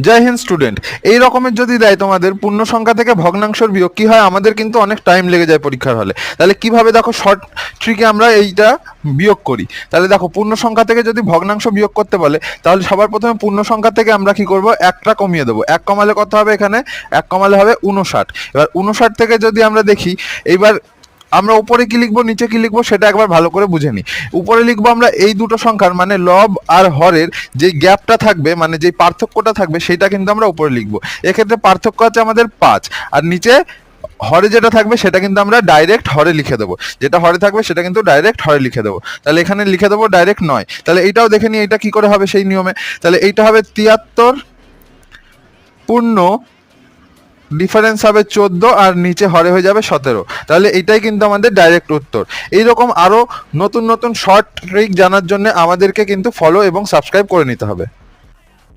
জয় Hind student. এই রকমের যদি দেয় তোমাদের পূর্ণ সংখ্যা থেকে ভগ্নাংশের বিয়োগ, কি হয় আমাদের কিন্তু অনেক টাইম লেগে যায় পরীক্ষার হলে। তাহলে কিভাবে দেখো শর্ট ট্রিকে আমরা এইটা বিয়োগ করি। তাহলে দেখো পূর্ণ সংখ্যা থেকে যদি ভগ্নাংশ বিয়োগ করতে বলে, তাহলে সবার প্রথমে পূর্ণ সংখ্যা থেকে আমরা কি করব, একটা কমিয়ে দেবো। এক কমালে কত হবে, এখানে এক কমালে হবে 59। এবার 59 থেকে যদি আমরা দেখি, এইবার আমরা উপরে কি লিখবো নিচে কি লিখবো সেটা একবার ভালো করে বুঝে নিই। উপরে লিখবো আমরা এই দুটো সংখ্যার মানে লব আর হরের যে গ্যাপটা থাকবে, মানে যে পার্থক্যটা থাকবে, সেটা কিন্তু আমরা উপরে লিখবো। এক্ষেত্রে পার্থক্য আছে আমাদের 5, আর নিচে হরে যেটা থাকবে সেটা কিন্তু আমরা ডাইরেক্ট হরে লিখে দেবো। যেটা হরে থাকবে সেটা কিন্তু ডাইরেক্ট হরে লিখে দেবো। তাহলে এখানে লিখে দেবো ডাইরেক্ট 9। তাহলে এইটাও দেখে নিই এটা কি করে হবে সেই নিয়মে। তাহলে এইটা হবে 73 পূর্ণ ডিফারেন্স হবে 14 আর নিচে হরে হয়ে যাবে 17। তাহলে এটাই কিন্তু আমাদের ডাইরেক্ট উত্তর। এইরকম আরো নতুন নতুন শর্ট ট্রিক জানার জন্য আমাদেরকে কিন্তু ফলো এবং সাবস্ক্রাইব করে নিতে হবে।